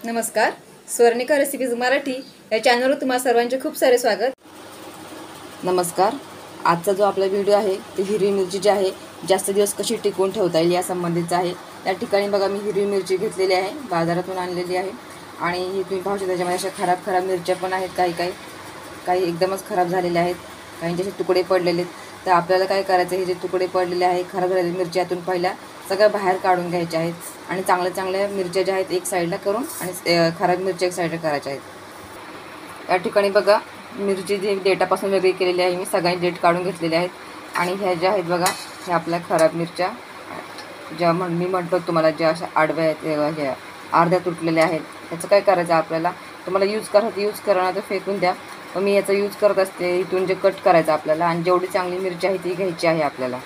नमस्कार, स्वर्णिका रेसिपीज मराठी या चॅनलवर तुम्हा सर्वांचे खूप सारे स्वागत। नमस्कार। आजचा जो आपला व्हिडिओ आहे ते हिरवी मिरची जी आहे जास्त दिवस कशी टिकवून ठेवता येईल या संबंधीचा आहे। या ठिकाणी बघा मी हिरवी मिरची घेतलेली आहे, बाजारातून आणलेली आहे आणि ही तुम्ही पाहू शकता त्याच्यामध्ये अशा खराब मिरच्या पण आहेत, काही एकदमच खराब झालेल्या आहेत, काहींचे असे तुकडे पडलेले आहेत। तर आपल्याला काय करायचं, हे जे तुकडे पडलेले आहे खराब झालेल्या मिरच्यातून पहिल्या सगळ्या बाहेर काढून घ्यायच्या आहेत आणि चांगल्या मिरच्या ज्या आहेत एक साईडला करून आणि खराब मिरच्या एक साईडला करायच्या आहेत। या ठिकाणी बघा मिरची जी देठापासून वेगळी केलेली आहे, मी सगळ्यांनी देठ काढून घेतलेले आहेत आणि ह्या ज्या आहेत बघा ह्या आपल्या खराब मिरच्या ज्या मी म्हणतो तुम्हाला ज्या अशा आडव्या आहेत, ह्या अर्ध्या तुटलेल्या आहेत। याचं काय करायचं आपल्याला, तुम्हाला यूज करा तर फेकून द्या, पण मी याचा यूज करत असते। इथून जे कट करायचं आपल्याला आणि जेवढी चांगली मिरची आहे ती घ्यायची आहे आपल्याला।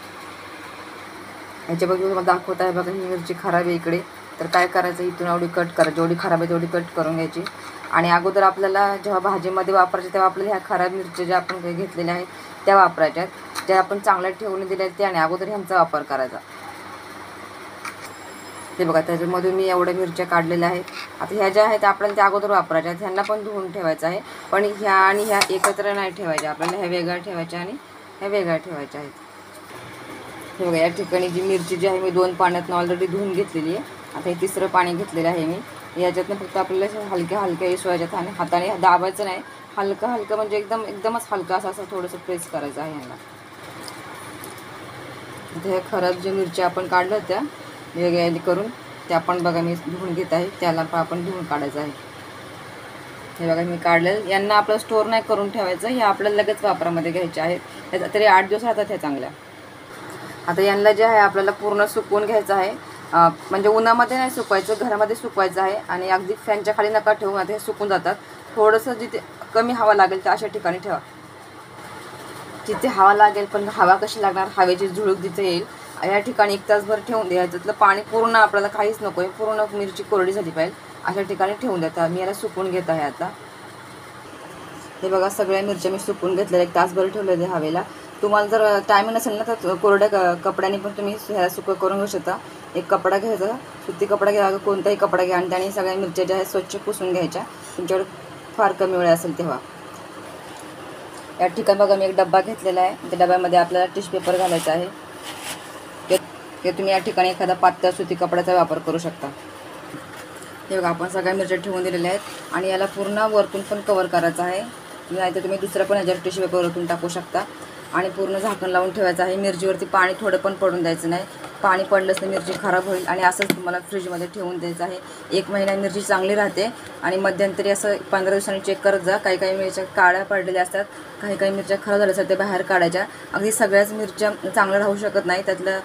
ह्याच्याबद्दल तुम्हाला दाखवत आहे बघा, ही मिरची खराब आहे इकडे, तर काय करायचं इथून एवढी कट करा, जेवढी खराब आहे तेवढी कट करून घ्यायची। आणि अगोदर आपल्याला जेव्हा भाजीमध्ये वापरायच्या तेव्हा आपल्याला ह्या खराब मिरच्या ज्या आपण घेतलेल्या आहेत त्या वापरायच्या, ज्या आपण चांगल्या ठेवून दिल्या त्या आणि अगोदर ह्यांचा वापर करायचा। ते बघा त्याच्यामधून मी एवढ्या मिरच्या काढलेल्या आहेत। आता ह्या ज्या आहेत आपल्याला त्या अगोदर वापरायच्या, ह्यांना पण धुवून ठेवायचं आहे, पण ह्या आणि ह्या एकत्र नाही ठेवायच्या, आपल्याला ह्या वेगळ्या ठेवायच्या आणि ह्या वेगळ्या ठेवायच्या आहेत। हे बघा या ठिकाणी जी मिरची जी आहे मी 2 पाण्यातून ऑलरेडी धुवून घेतलेली आहे। आता हे तिसरं पाणी घेतलेलं आहे मी। याच्यातनं फक्त आपल्याला हलक्या इसवायच्यात आणि हाताने दाबायचं नाही, हलकं म्हणजे एकदमच हलका असं थोडंसं प्रेस करायचं आहे ह्याला। आता ह्या खराब ज्या मिरच्या आपण काढल्या त्या वेगळ्या करून त्या पण बघा मी धुवून घेत आहे, त्याला पण आपण धुवून काढायचं आहे। हे बघा मी काढलं, यांना आपलं स्टोर नाही करून ठेवायचं, हे आपल्याला लगेच वापरामध्ये घ्यायचे आहेत, तरी 8 दिवस राहतात ह्या चांगल्या। आता यांना जे आहे आपल्याला पूर्ण सुकवून घ्यायचं आहे, म्हणजे उन्हामध्ये नाही सुकवायचं, घरामध्ये सुकवायचं आहे आणि अगदी फॅनच्या खाली नका ठेवू, आता हे सुकून जातात। थोडंसं जिथे कमी हवा लागेल तर अशा ठिकाणी ठेवा, जिथे हवा लागेल पण हवा कशी लागणार, हवेची झुळूक जिथे येईल या ठिकाणी 1 तासभर ठेवून द्या। त्यातलं पाणी पूर्ण आपल्याला काहीच नको आहे, पूर्ण मिरची कोरडी झाली पाहिजे अशा ठिकाणी ठेवून द्या। मी याला सुकवून घेत आहे आता। हे बघा सगळ्या मिरच्या मी सुकवून घेतलेल्या, 1 तासभर ठेवलेले हवेला। तुम्हाला जर टाईम नसेल ना तर कोरड्या कपड्याने पण तुम्ही ह्याला सुकं करून घेऊ शकता। एक कपडा घ्यायचा, सुती कपडा घ्या, कोणताही कपडा घ्या आणि त्याने सगळ्या मिरच्या ज्या आहेत स्वच्छ पुसून घ्यायच्या, तुमच्याकडे फार कमी वेळ असेल तेव्हा। या ठिकाणी बघा मी एक डब्बा घेतलेला आहे, त्या डब्यामध्ये आपल्याला टिश्यू पेपर घालायचा आहे, ते तुम्ही या ठिकाणी एखादा पातळ सुती कपड्याचा वापर करू शकता। हे बघा आपण सगळ्या मिरच्या ठेवून दिलेल्या आहेत आणि याला पूर्ण वरतून पण कवर करायचं आहे, नाही तर तुम्ही दुसरा पण याच्यावर टिश्यू पेपर वरतून टाकू शकता आणि पूर्ण झाकण लावून ठेवायचं आहे। मिरचीवरती पाणी थोडं पण पडून द्यायचं नाही, पाणी पडलंच तर मिरची खराब होईल आणि असंच तुम्हाला फ्रीजमध्ये ठेवून द्यायचं आहे। 1 महिना मिरची चांगली राहते आणि मध्यंतरी असं 15 दिवसांनी चेक करत जा, काही मिरच्या काळ्या पडलेल्या असतात, काही मिरच्या खराब झाल्या असतात, ते बाहेर काढायच्या। अगदी सगळ्याच मिरच्या चांगल्या राहू शकत नाही, त्यातलं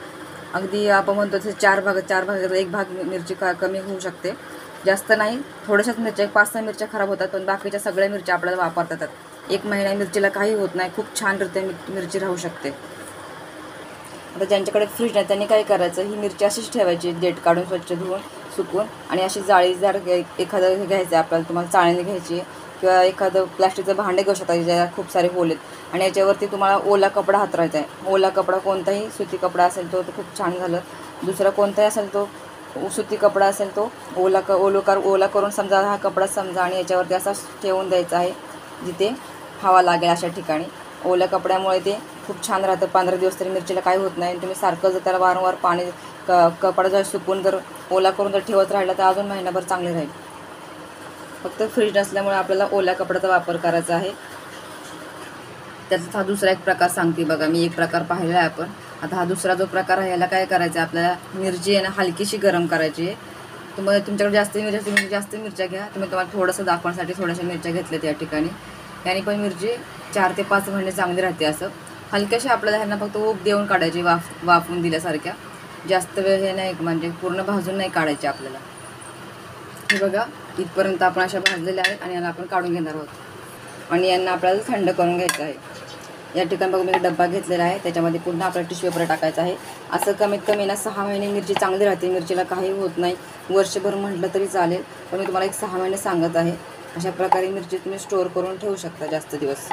अगदी आपण म्हणतो तसं 4 भागात 1 भाग मिरची कमी होऊ शकते, जास्त नाही। थोड्याशाच मिरच्या 5-6 मिरच्या खराब होतात, पण बाकीच्या सगळ्या मिरच्या आपल्याला वापरता येतात। 1 महिना मिरचीला काही होत नाही, खूप छान रीते मिरची राहू शकते। आता ज्यांच्याकडे फ्रीज नाही त्यांनी काय करायचं, ही मिरची अशीच ठेवायची, देठ काढून स्वच्छ धुवून सुकून आणि अशी जाळीदार एखादं हे घ्यायचं आपल्याला, तुम्हाला चाळणी घ्यायची किंवा एखादं प्लास्टिकचं भांडे घेऊ शकता ज्याला खूप सारे होल आहेत आणि याच्यावरती तुम्हाला ओला कपडा हातरायचा आहे। ओला कपडा कोणताही, सुती कपडा असेल तो खूप छान झालं, दुसरा कोणताही असेल तो, सुती कपडा असेल तो ओला करून समजा, हा कपडा समजा आणि याच्यावरती असा ठेवून द्यायचा आहे जिथे हवा लागेल अशा ठिकाणी। ओल्या कपड्यामुळे ते खूप छान राहतं, 15 दिवस तरी मिरचीला काही होत नाही। तुम्ही सारखं जर त्याला वारंवार पाणी कपडा जर सुकून जर ओला करून जर ठेवत राहिला तर अजून महिनाभर चांगले राहील। फक्त फ्रीज नसल्यामुळे आपल्याला ओल्या कपड्याचा वापर करायचा आहे। त्याचा हा दुसरा एक प्रकार सांगते बघा, मी एक प्रकार पाहिला आहे आपण। आता हा दुसरा जो प्रकार आहे याला काय करायचं आहे, आपल्याला मिरची आहे ना हलकीशी गरम करायची आहे। तुमच्याकडे जास्त मिरच्या घ्या, तुम्हाला थोडंसं दाखवण्यासाठी थोड्याशा मिरच्या घेतल्यात या ठिकाणी। याने पण मिरची 4 ते 5 महिने चांगली राहते। असं हलक्याशी आपल्याला ह्यांना फक्त ऊब देऊन काढायची, वाफवून दिल्यासारख्या, जास्त वेळ हे नाही म्हणजे पूर्ण भाजून नाही काढायचे आपल्याला। हे बघा इथपर्यंत आपण अशा भाजलेल्या आहेत आणि यांना आपण काढून घेणार आहोत आणि यांना आपल्याला थंड करून घ्यायचं आहे। या ठिकाणी बघा मी एक डब्बा घेतलेला आहे, त्याच्यामध्ये पुन्हा आपल्याला टिश्यू पेपर टाकायचा आहे। असं कमीत कमी ना 6 महिने मिरची चांगली राहते, मिरचीला काही होत नाही, वर्षभर म्हटलं तरी चालेल, पण मी तुम्हाला एक 6 महिने सांगत आहे। अशा प्रकारे मिरची तुम्ही स्टोअर करून ठेवू शकता जास्त दिवस।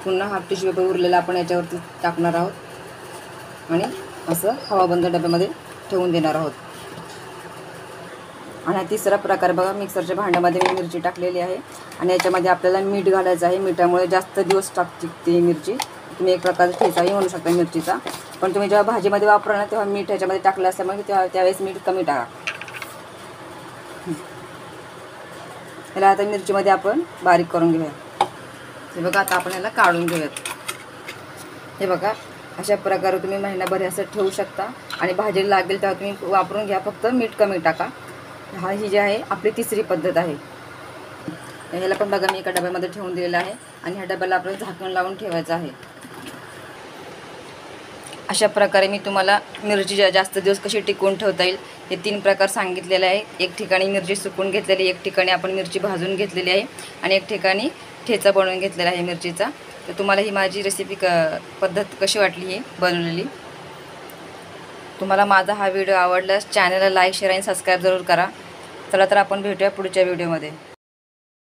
पुन्हा हा टिश्यू पेपर उरलेला आपण याच्यावरती टाकणार आहोत आणि असं हवाबंद डब्यामध्ये ठेवून देणार आहोत। आणि हा तिसरा प्रकार बघा, मिक्सरच्या भांड्यामध्ये मी मिरची टाकलेली आहे आणि याच्यामध्ये आपल्याला मीठ घालायचं आहे. मिठामुळे जास्त दिवस टिकते ही मिरची. तुम्ही एक प्रकारचा ठेचाही म्हणू शकता मिरचीचा, पण तुम्ही जेव्हा भाजीमध्ये वापरा ना तेव्हा मीठ ह्याच्यामध्ये टाकलं असल्यामुळे त्यावेळेस मीठ कमी टाका. ह्याला आता मिरचीमध्ये आपण बारीक करून घेऊया. हे बघा, आता आपण ह्याला काढून घेऊयात. हे बघा, अशा प्रकारे तुम्ही महिनाभर असं ठेवू शकता आणि भाजीला लागेल तेव्हा तुम्ही वापरून घ्या, फक्त मीठ कमी टाका. ही जी आहे आपली तिसरी पद्धत आहे. ह्याला पण बघा मी एका डब्यामध्ये ठेवून दिलेला आहे आणि ह्या डब्याला आपल्याला झाकण लावून ठेवायचं आहे. अशा प्रकारे मी तुम्हाला मिरची जास्त दिवस कशी टिकवून ठेवता येईल हे 3 प्रकार सांगितलेले आहे. एक ठिकाणी मिरची सुकून घेतलेली, एक ठिकाणी आपण मिरची भाजून घेतलेली आहे आणि एक ठिकाणी ठेचा बनवून घेतलेला आहे मिरचीचा. तर तुम्हाला ही माझी रेसिपी पद्धत कशी वाटली ही बनवलेली. तुम्हाला माझा हा व्हिडिओ आवडल्यास चॅनलला लाईक, शेअर आणि सबस्क्राईब जरूर करा. चला तर आपण भेटूया पुढच्या व्हिडिओमध्ये.